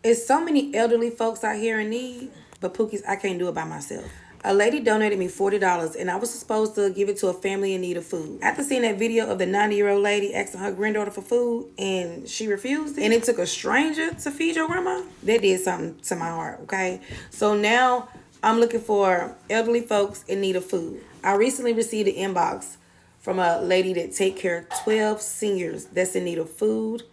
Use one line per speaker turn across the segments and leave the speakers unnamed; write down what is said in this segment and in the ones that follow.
It's so many elderly folks out here in need, but Pookies, I can't do it by myself. A lady donated me $40 and I was supposed to give it to a family in need of food. After seeing that video of the 90-year-old lady asking her granddaughter for food and she refused it, and it took a stranger to feed your grandma, that did something to my heart, okay? So now I'm looking for elderly folks in need of food. I recently received an inbox from a lady that take care of 12 seniors that's in need of food,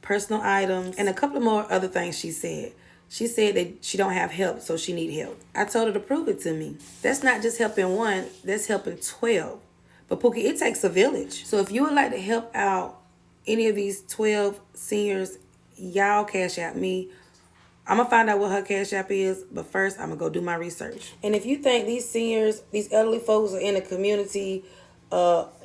personal items, and a couple of more other things she said. She said that she don't have help, so she need help. I told her to prove it to me. That's not just helping one, that's helping 12. But Pookie, it takes a village. So if you would like to help out any of these 12 seniors, y'all cash out me. I'm going to find out what her cash app is, but first I'm going to go do my research. And if you think these seniors, these elderly folks are in the community,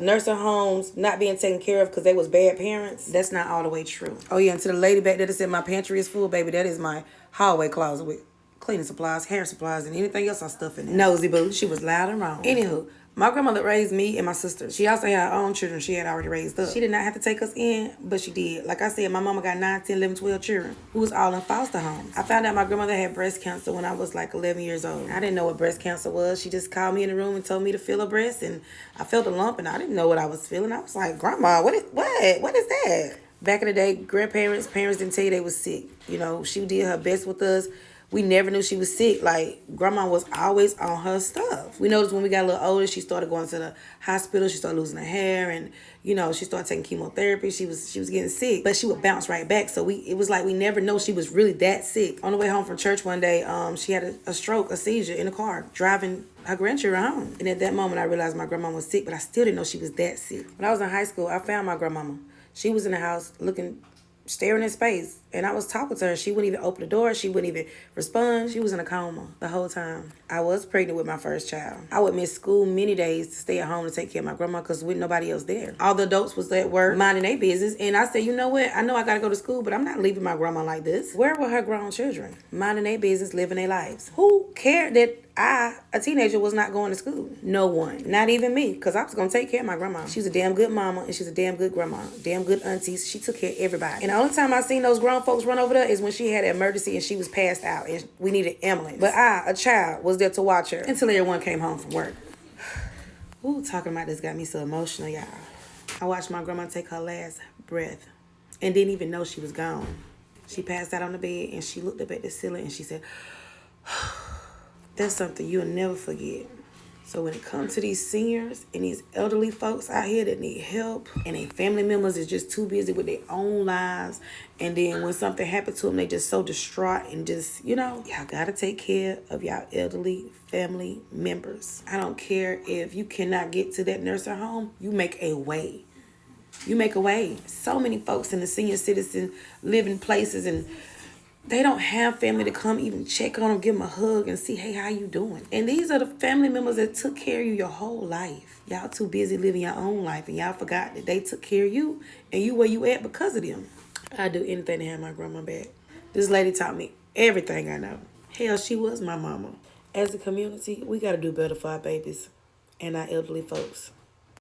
nursing homes not being taken care of because they was bad parents, that's not all the way true. Oh yeah, and to the lady back there that said my pantry is full, baby, that is my hallway closet with cleaning supplies, hair supplies, and anything else I stuff in there. Nosy boo, she was loud and wrong. Anywho, my grandmother raised me and my sister. She also had her own children she had already raised up. She did not have to take us in, but she did. Like I said, my mama got 9, 10, 11, 12 children who was all in foster homes. I found out my grandmother had breast cancer when I was like 11 years old. I didn't know what breast cancer was. She just called me in the room and told me to feel her breast, and I felt a lump, and I didn't know what I was feeling. I was like, Grandma, what is that? Back in the day, parents didn't tell you they was sick. You know, she did her best with us. We never knew she was sick. Like, Grandma was always on her stuff. We noticed when we got a little older, she started going to the hospital. She started losing her hair, and you know, she started taking chemotherapy. She was getting sick, but she would bounce right back. So it was like we never know she was really that sick. On the way home from church one day, she had a stroke, a seizure in the car, driving her grandchildren home. And at that moment, I realized my grandma was sick, but I still didn't know she was that sick. When I was in high school, I found my grandmama. She was in the house staring in space, and I was talking to her. She wouldn't even open the door. She wouldn't even respond. She was in a coma the whole time. I was pregnant with my first child. I would miss school many days to stay at home to take care of my grandma because with nobody else there. All the adults was at work minding their business, and I said, you know what? I know I gotta go to school, but I'm not leaving my grandma like this. Where were her grown children? Minding their business, living their lives. Who cared that a teenager, was not going to school? No one. Not even me, because I was going to take care of my grandma. She was a damn good mama, and she's a damn good grandma. Damn good auntie. She took care of everybody. And the only time I seen those grown folks run over there is when she had an emergency and she was passed out, and we needed ambulance. But I, a child, was there to watch her until everyone came home from work. Ooh, talking about this got me so emotional, y'all. I watched my grandma take her last breath and didn't even know she was gone. She passed out on the bed, and she looked up at the ceiling, and she said, that's something you'll never forget. So when it comes to these seniors and these elderly folks out here that need help, and their family members is just too busy with their own lives, and then when something happens to them, they just so distraught and just, you know, y'all gotta take care of y'all elderly family members. I don't care if you cannot get to that nursing home, you make a way. You make a way. So many folks in the senior citizen living places, and they don't have family to come even check on them, give them a hug, and see, hey, how you doing? And these are the family members that took care of you your whole life. Y'all too busy living your own life, and y'all forgot that they took care of you, and you where you at because of them. I'd do anything to have my grandma back. This lady taught me everything I know. Hell, she was my mama. As a community, we got to do better for our babies and our elderly folks.